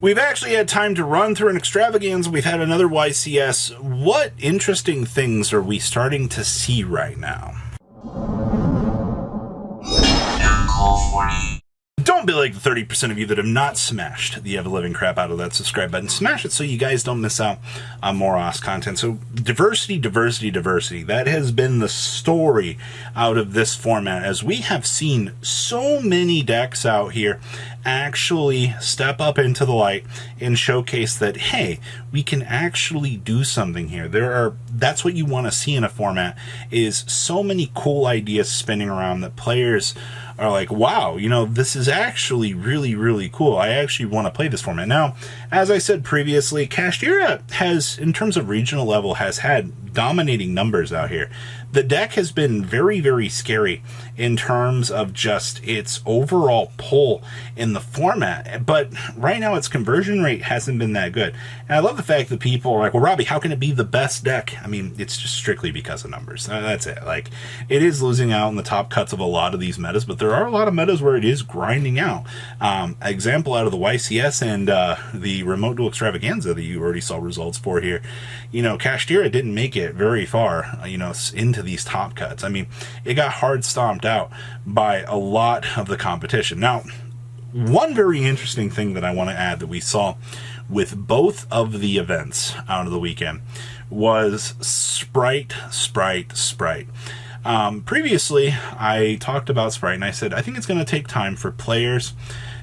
We've actually had time to run through an extravaganza. We've had another YCS. What interesting things are we starting to see right now? Don't be like the 30% of you that have not smashed the ever-living crap out of that subscribe button. Smash it so you guys don't miss out on more OS content. So diversity, diversity, diversity. That has been the story out of this format, as we have seen so many decks out here actually step up into the light and showcase that, hey, we can actually do something here. That's what you want to see in a format, is so many cool ideas spinning around that players are like, wow, you know, this is actually really, really cool. I actually want to play this format. Now, as I said previously, Kashtira has, in terms of regional level, has had dominating numbers out here. The deck has been very, very scary in terms of just its overall pull in the format. But right now, its conversion rate hasn't been that good. And I love the fact that people are like, well, Robbie, how can it be the best deck? I mean, it's just strictly because of numbers. That's it. Like, it is losing out in the top cuts of a lot of these metas, but there are a lot of metas where it is grinding out. Example out of the YCS and the Remote Duel Extravaganza that you already saw results for here. You know, Kashtira didn't make it very far, you know, into these top cuts. I mean, it got hard stomped out by a lot of the competition. Now, one very interesting thing that I want to add that we saw with both of the events out of the weekend was Sprite. Previously, I talked about Sprite, and I said, I think it's going to take time for players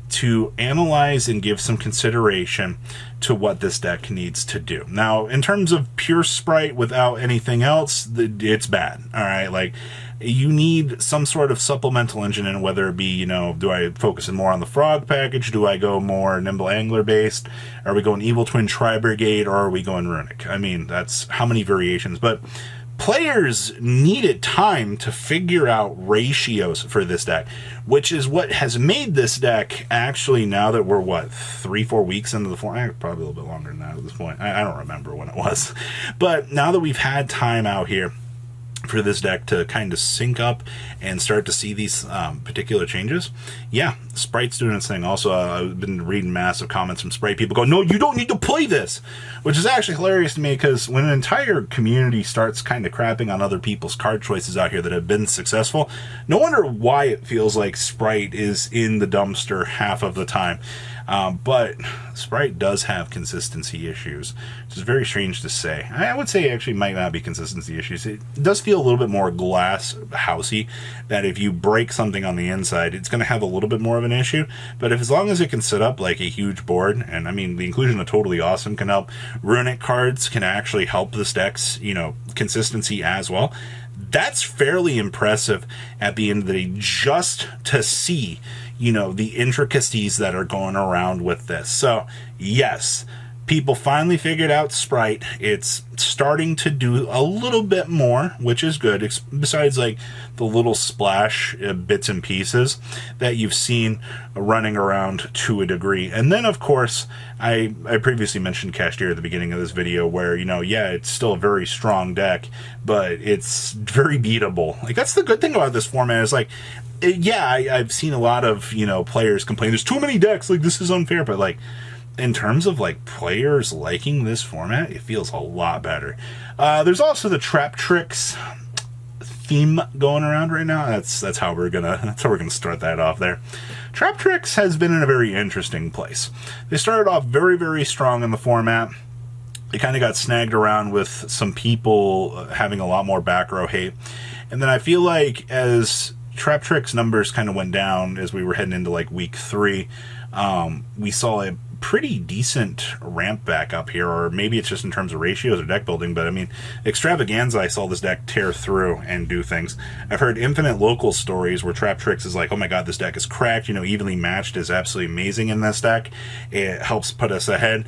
to analyze and give some consideration to what this deck needs to do. Now, in terms of pure Sprite without anything else, it's bad. All right, like, you need some sort of supplemental engine, and whether it be, you know, do I focus more on the Frog package? Do I go more Nimble Angler based? Are we going Evil Twin Tri-Brigade, or are we going Runic? I mean, that's how many variations, but players needed time to figure out ratios for this deck, which is what has made this deck actually, now that we're, what, 3-4 weeks into the format, probably a little bit longer than that at this point. I don't remember when it was. But now that we've had time out here for this deck to kind of sync up and start to see these particular changes, yeah, Sprite's doing its thing. Also, I've been reading massive comments from Sprite people go, no, you don't need to play this, which is actually hilarious to me, because when an entire community starts kind of crapping on other people's card choices out here that have been successful, no wonder why it feels like Sprite is in the dumpster half of the time. But Sprite does have consistency issues, which is very strange to say. I would say actually might not be consistency issues. It does feel a little bit more glass housey, that if you break something on the inside, it's going to have a little bit more of an issue. But as long as it can set up like a huge board, and I mean, the inclusion of Totally Awesome can help, Runic cards can actually help this deck's, you know, consistency as well. That's fairly impressive at the end of the day, just to see, you know, the intricacies that are going around with this. So, yes, people finally figured out Sprite. It's starting to do a little bit more, which is good, besides like the little splash bits and pieces that you've seen running around to a degree. And then, of course, I previously mentioned Kashtira at the beginning of this video, where, you know, yeah, it's still a very strong deck, but it's very beatable. Like, that's the good thing about this format, is like, yeah, I've seen a lot of, you know, players complain, there's too many decks, like, this is unfair, but like, in terms of like players liking this format, it feels a lot better. There's also the Trap Tricks theme going around right now. That's how we're gonna start that off there. Trap Tricks has been in a very interesting place. They started off very, very strong in the format. They kind of got snagged around with some people having a lot more back row hate, and then I feel like as Trap Tricks numbers kind of went down as we were heading into like week 3, we saw a pretty decent ramp back up here, or maybe it's just in terms of ratios or deck building, but I mean, Extravaganza, I saw this deck tear through and do things. I've heard infinite local stories where Trap Tricks is like, oh my god, this deck is cracked, you know, evenly matched is absolutely amazing in this deck. It helps put us ahead.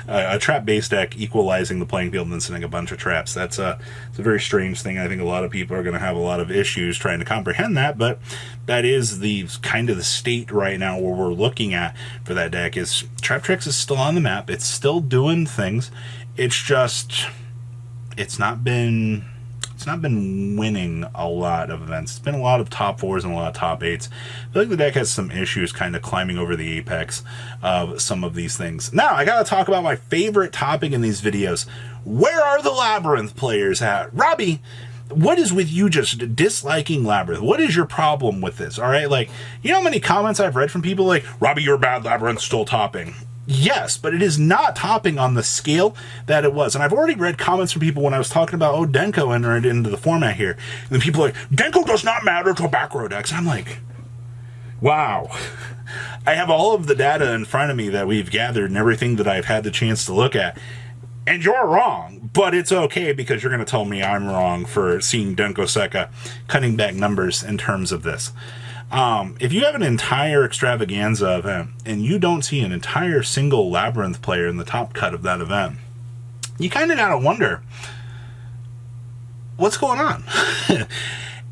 A trap-based deck equalizing the playing field and then sending a bunch of traps. It's a very strange thing. I think a lot of people are going to have a lot of issues trying to comprehend that, but that is the kind of the state right now where we're looking at for that deck. Is Trap Tricks is still on the map. It's still doing things. It's just, it's not been It's not been winning a lot of events. It's been a lot of top 4s and a lot of top 8s. I feel like the deck has some issues kind of climbing over the apex of some of these things. Now, I gotta talk about my favorite topic in these videos. Where are the Labyrinth players at? Robbie, what is with you just disliking Labyrinth? What is your problem with this? All right, like, you know how many comments I've read from people like, Robbie, you're bad, Labyrinth still topping. Yes, but it is not topping on the scale that it was. And I've already read comments from people when I was talking about, oh, Denko entered into the format here. And then people are like, Denko does not matter to back row decks. I'm like, wow. I have all of the data in front of me that we've gathered and everything that I've had the chance to look at. And you're wrong, but it's okay because you're going to tell me I'm wrong for seeing Denko Seka cutting back numbers in terms of this. If you have an entire extravaganza event and you don't see an entire single Labyrinth player in the top cut of that event, you kind of got to wonder what's going on.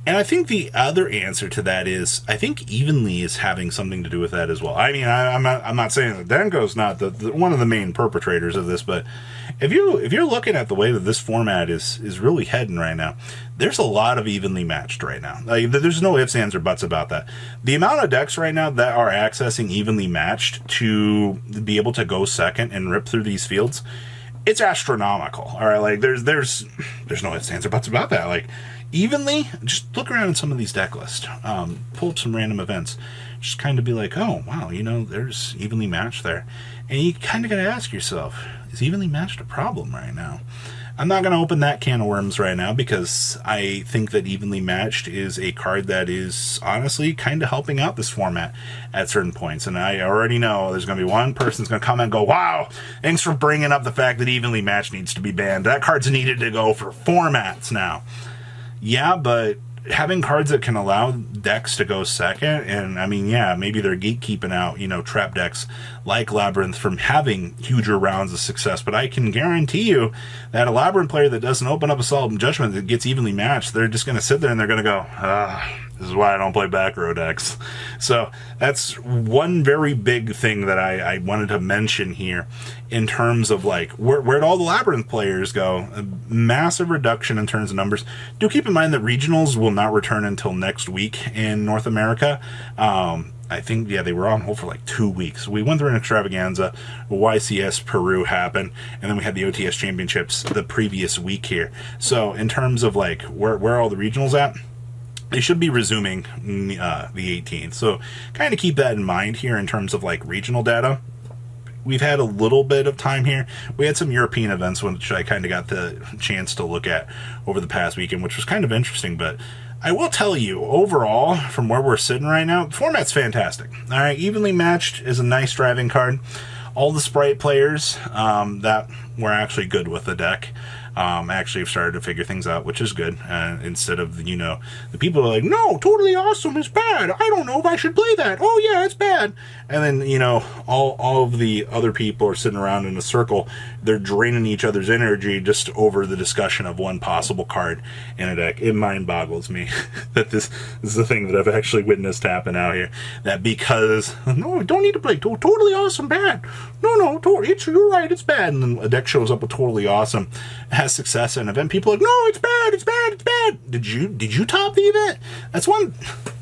And I think the other answer to that is, I think Evenly is having something to do with that as well. I mean, I'm not saying that Denko's not the one of the main perpetrators of this, but if you're looking at the way that this format is really heading right now, there's a lot of evenly matched right now. Like, there's no ifs, ands, or buts about that. The amount of decks right now that are accessing evenly matched to be able to go second and rip through these fields, it's astronomical. All right, like there's no ifs, ands, or buts about that. Like, evenly, just look around in some of these deck lists, pull up some random events, just kind of be like, oh wow, you know, there's evenly matched there, and you kind of got to ask yourself, is evenly matched a problem right now? I'm not going to open that can of worms right now because I think that evenly matched is a card that is honestly kind of helping out this format at certain points. And I already know there's going to be one person who's going to come and go, wow, thanks for bringing up the fact that evenly matched needs to be banned. That card's needed to go for formats now. Yeah, but having cards that can allow decks to go second, and I mean, yeah, maybe they're gatekeeping out, you know, trap decks like Labyrinth from having huger rounds of success, but I can guarantee you that a Labyrinth player that doesn't open up a Solid Judgment that gets evenly matched, they're just going to sit there and they're going to go, this is why I don't play back row decks. So that's one very big thing that I wanted to mention here in terms of like where'd all the Labyrinth players go? A massive reduction in terms of numbers. Do keep in mind that regionals will not return until next week in North America. I think, yeah, they were on hold for like 2 weeks. We went through an extravaganza. YCS Peru happened, and then we had the OTS Championships the previous week here. So in terms of like where are all the regionals at? They should be resuming the 18th. So kind of keep that in mind here in terms of like regional data. We've had a little bit of time here. We had some European events which I kind of got the chance to look at over the past weekend, which was kind of interesting. But I will tell you, overall, from where we're sitting right now, the format's fantastic. All right, evenly matched is a nice driving card. All the Sprite players that were actually good with the deck actually have started to figure things out, which is good. Instead of, you know, the people are like, no, totally awesome is bad. I don't know if I should play that. Oh, yeah, it's bad. And then, you know, all of the other people are sitting around in a circle. They're draining each other's energy just over the discussion of one possible card in a deck. It mind boggles me that this is the thing that I've actually witnessed happen out here. That because, no, I don't need to play totally awesome bad. No, you're right, it's bad. And then a deck shows up with totally awesome, has success in an event. People are like, no, it's bad, it's bad, it's bad. Did you top the event? That's one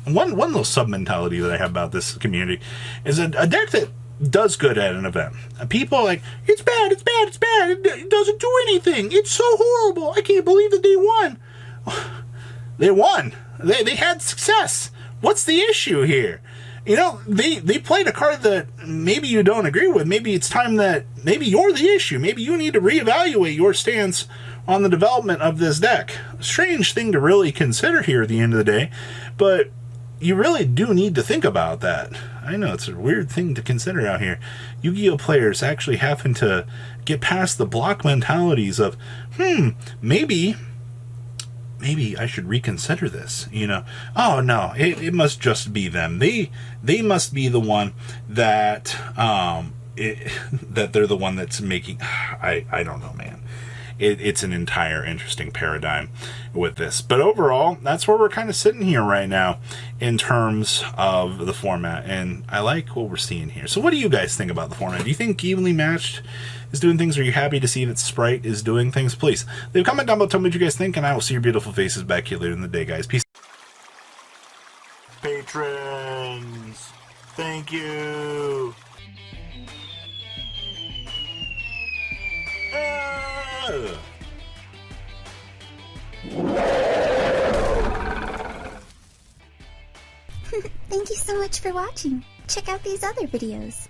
little sub mentality that I have about this community is a deck that does good at an event. People are like, it's bad, it's bad, it's bad. It doesn't do anything. It's so horrible. I can't believe that they won. They won. They had success. What's the issue here? You know, they played a card that maybe you don't agree with. Maybe it's time that maybe you're the issue. Maybe you need to reevaluate your stance on the development of this deck. Strange thing to really consider here at the end of the day, but you really do need to think about that. I know it's a weird thing to consider out here. Yu-Gi-Oh! Players actually having to get past the block mentalities of, maybe I should reconsider this, you know. Oh no, it must just be them. They must be the one that that they're the one that's making. I don't know, man. it's an entire interesting paradigm with this. But overall, that's where we're kind of sitting here right now in terms of the format, and I like what we're seeing here. So what do you guys think about the format? Do you think Evenly Matched is doing things? Are you happy to see that Sprite is doing things? Please leave a comment down below, tell me what you guys think, and I will see your beautiful faces back here later in the day, guys. Peace. Patrons, thank you. Thank you so much for watching. Check out these other videos.